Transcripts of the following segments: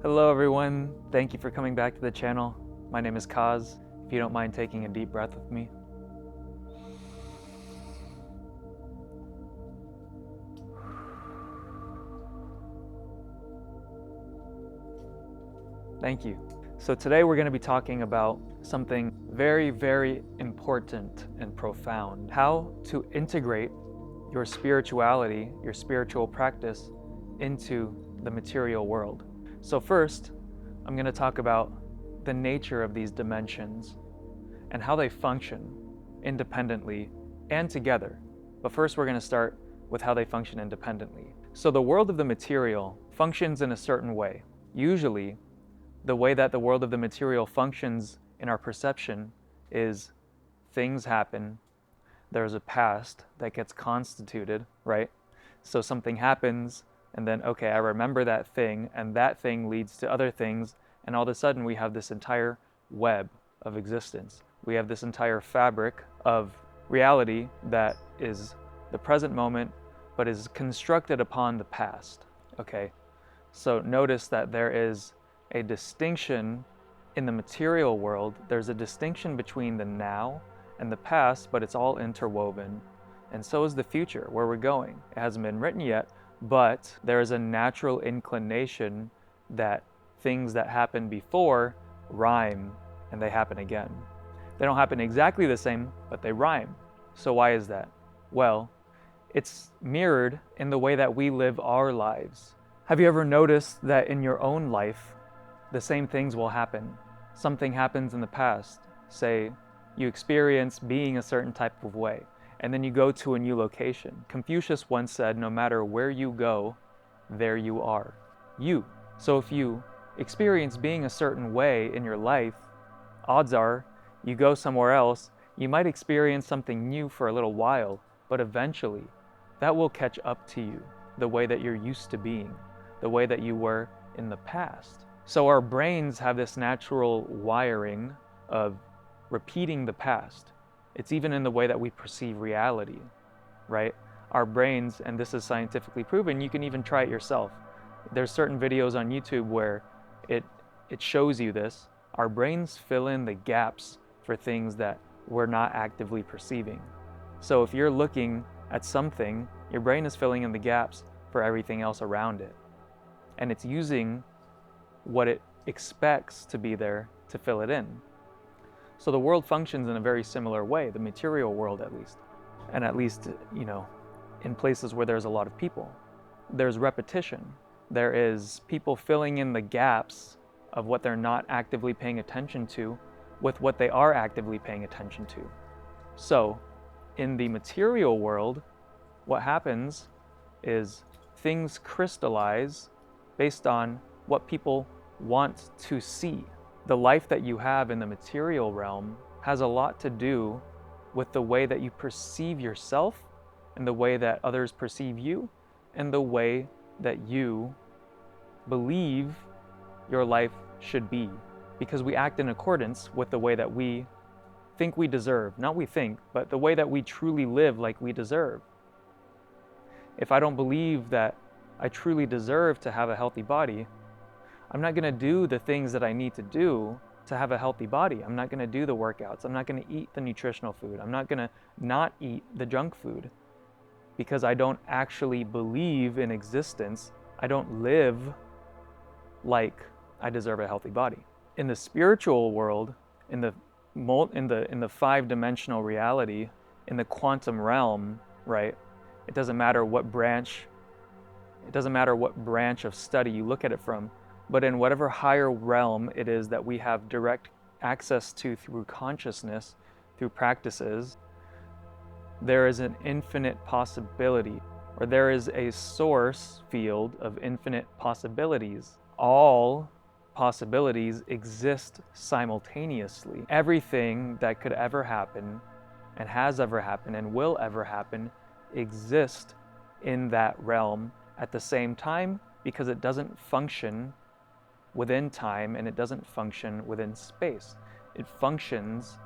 Hello everyone, thank you for coming back to the channel. My name is Kaz. If you don't mind taking a deep breath with me. Thank you. So today we're going to be talking about something very, very important and profound. How to integrate your spirituality, your spiritual practice into the material world. So first, I'm going to talk about the nature of these dimensions and how they function independently and together. But first we're going to start with how they function independently. So the world of the material functions in a certain way. Usually, the way that the world of the material functions in our perception is things happen, there's a past that gets constituted, right? So something happens, and then, okay, I remember that thing, and that thing leads to other things, and all of a sudden we have this entire web of existence. We have this entire fabric of reality that is the present moment, but is constructed upon the past, okay? So notice that there is a distinction in the material world. There's a distinction between the now and the past, but it's all interwoven. And so is the future, where we're going. It hasn't been written yet, but there is a natural inclination that things that happened before rhyme and they happen again. They don't happen exactly the same, but they rhyme. So why is that? Well, it's mirrored in the way that we live our lives. Have you ever noticed that in your own life, the same things will happen? Something happens in the past. Say, you experience being a certain type of way, and then you go to a new location. Confucius once said, no matter where you go, there you are. You. So if you experience being a certain way in your life, odds are you go somewhere else, you might experience something new for a little while, but eventually that will catch up to you, the way that you're used to being, the way that you were in the past. So our brains have this natural wiring of repeating the past. It's even in the way that we perceive reality, right? Our brains, and this is scientifically proven, you can even try it yourself. There's certain videos on YouTube where it shows you this. Our brains fill in the gaps for things that we're not actively perceiving. So if you're looking at something, your brain is filling in the gaps for everything else around it. And it's using what it expects to be there to fill it in. So the world functions in a very similar way, the material world at least. And at least, in places where there's a lot of people. There's repetition. There is people filling in the gaps of what they're not actively paying attention to with what they are actively paying attention to. So in the material world, what happens is things crystallize based on what people want to see. The life that you have in the material realm has a lot to do with the way that you perceive yourself and the way that others perceive you and the way that you believe your life should be. Because we act in accordance with the way that we think we deserve. Not we think, but the way that we truly live like we deserve. If I don't believe that I truly deserve to have a healthy body, I'm not going to do the things that I need to do to have a healthy body. I'm not going to do the workouts. I'm not going to eat the nutritional food. I'm not going to not eat the junk food because I don't actually believe in existence. I don't live like I deserve a healthy body. In the spiritual world, in the five-dimensional reality, in the quantum realm, right? It doesn't matter what branch of study you look at it from. But in whatever higher realm it is that we have direct access to through consciousness, through practices, there is an infinite possibility, or there is a source field of infinite possibilities. All possibilities exist simultaneously. Everything that could ever happen, and has ever happened, and will ever happen, exists in that realm at the same time because it doesn't function within time and it doesn't function within space. It functions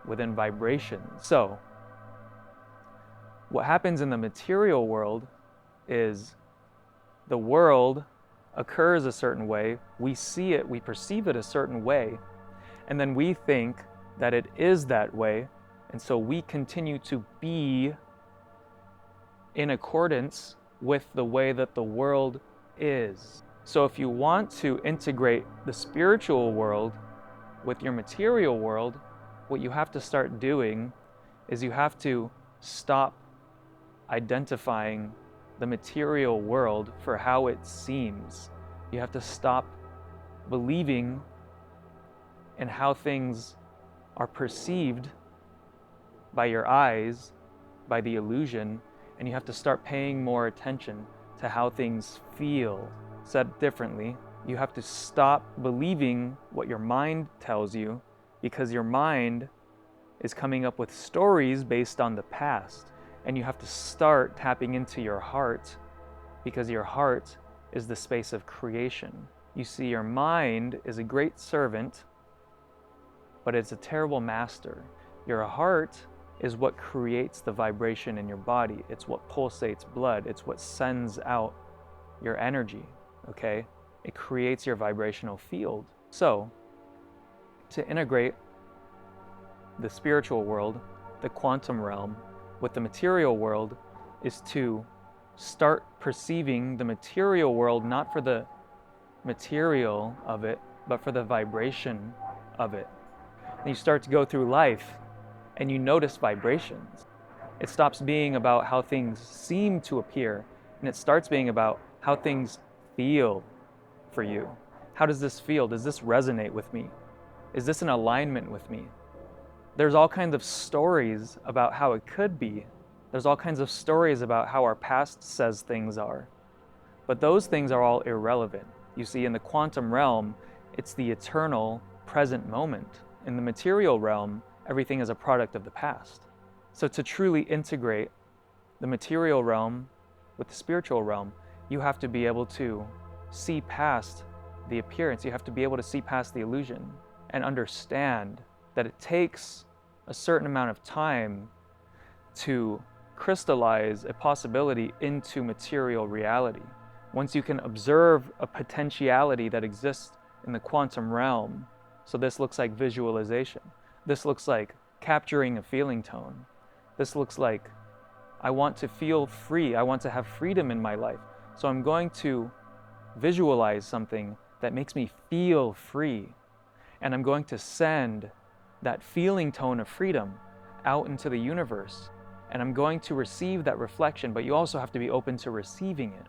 within vibration. So what happens in the material world is the world occurs a certain way, we see it, we perceive it a certain way, and then we think that it is that way, and so we continue to be in accordance with the way that the world is. So if you want to integrate the spiritual world with your material world, what you have to start doing is you have to stop identifying the material world for how it seems. You have to stop believing in how things are perceived by your eyes, by the illusion, and you have to start paying more attention to how things feel. Said differently, you have to stop believing what your mind tells you, because your mind is coming up with stories based on the past. And you have to start tapping into your heart, because your heart is the space of creation. You see, your mind is a great servant, but it's a terrible master. Your heart is what creates the vibration in your body. It's what pulsates blood. It's what sends out your energy, okay? It creates your vibrational field. So, to integrate the spiritual world, the quantum realm, with the material world is to start perceiving the material world not for the material of it, but for the vibration of it. And you start to go through life and you notice vibrations. It stops being about how things seem to appear, and it starts being about how things feel for you. How does this feel? Does this resonate with me? Is this in alignment with me? There's all kinds of stories about how it could be. There's all kinds of stories about how our past says things are. But those things are all irrelevant. You see, in the quantum realm, it's the eternal present moment. In the material realm, everything is a product of the past. So to truly integrate the material realm with the spiritual realm, you have to be able to see past the appearance. You have to be able to see past the illusion and understand that it takes a certain amount of time to crystallize a possibility into material reality. Once you can observe a potentiality that exists in the quantum realm, so this looks like visualization. This looks like capturing a feeling tone. This looks like, I want to feel free. I want to have freedom in my life. So I'm going to visualize something that makes me feel free. And I'm going to send that feeling tone of freedom out into the universe. And I'm going to receive that reflection, but you also have to be open to receiving it.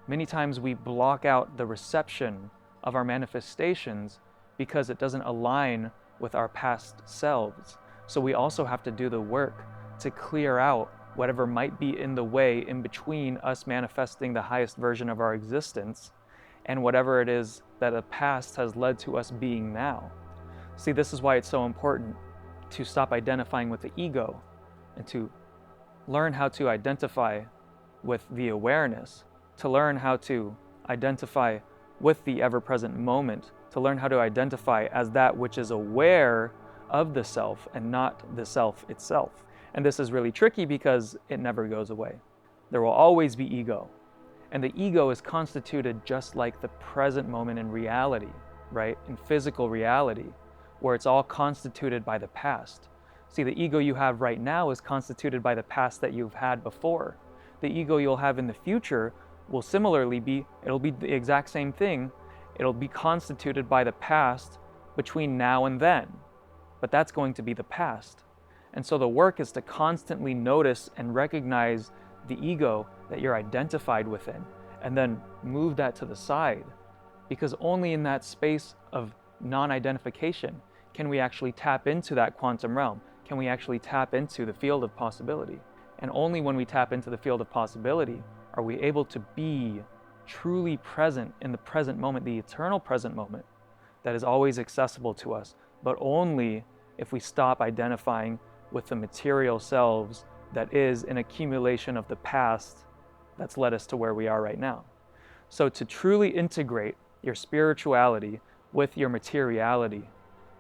Many times we block out the reception of our manifestations because it doesn't align with our past selves. So we also have to do the work to clear out whatever might be in the way in between us manifesting the highest version of our existence and whatever it is that the past has led to us being now. See, this is why it's so important to stop identifying with the ego and to learn how to identify with the awareness, to learn how to identify with the ever-present moment, to learn how to identify as that which is aware of the self and not the self itself. And this is really tricky because it never goes away. There will always be ego. And the ego is constituted just like the present moment in reality, right? In physical reality, where it's all constituted by the past. See, the ego you have right now is constituted by the past that you've had before. The ego you'll have in the future will similarly be, it'll be the exact same thing. It'll be constituted by the past between now and then. But that's going to be the past. And so the work is to constantly notice and recognize the ego that you're identified within, and then move that to the side. Because only in that space of non-identification can we actually tap into that quantum realm. Can we actually tap into the field of possibility? And only when we tap into the field of possibility are we able to be truly present in the present moment, the eternal present moment that is always accessible to us, but only if we stop identifying with the material selves that is an accumulation of the past that's led us to where we are right now. So to truly integrate your spirituality with your materiality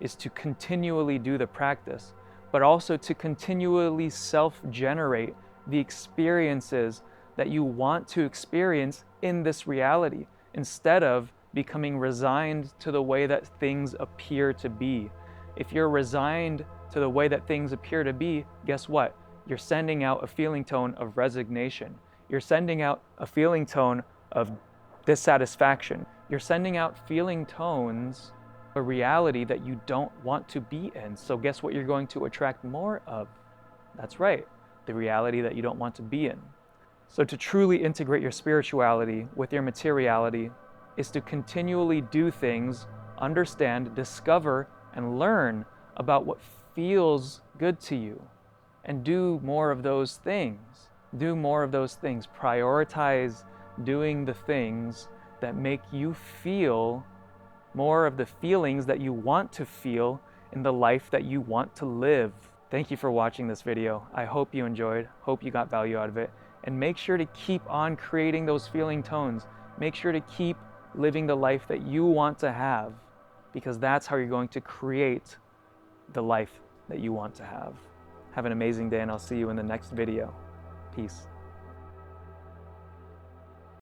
is to continually do the practice, but also to continually self-generate the experiences that you want to experience in this reality. instead of becoming resigned to the way that things appear to be. If you're resigned to the way that things appear to be, guess what? You're sending out a feeling tone of resignation. You're sending out a feeling tone of dissatisfaction. You're sending out feeling tones, a reality that you don't want to be in. So guess what you're going to attract more of? That's right, the reality that you don't want to be in. So to truly integrate your spirituality with your materiality is to continually do things, understand, discover, and learn about what feels good to you, and do more of those things. Do more of those things. Prioritize doing the things that make you feel more of the feelings that you want to feel in the life that you want to live. Thank you for watching this video. I hope you enjoyed, hope you got value out of it, and make sure to keep on creating those feeling tones. Make sure to keep living the life that you want to have, because that's how you're going to create the life that you want to have. Have an amazing day, and I'll see you in the next video. Peace.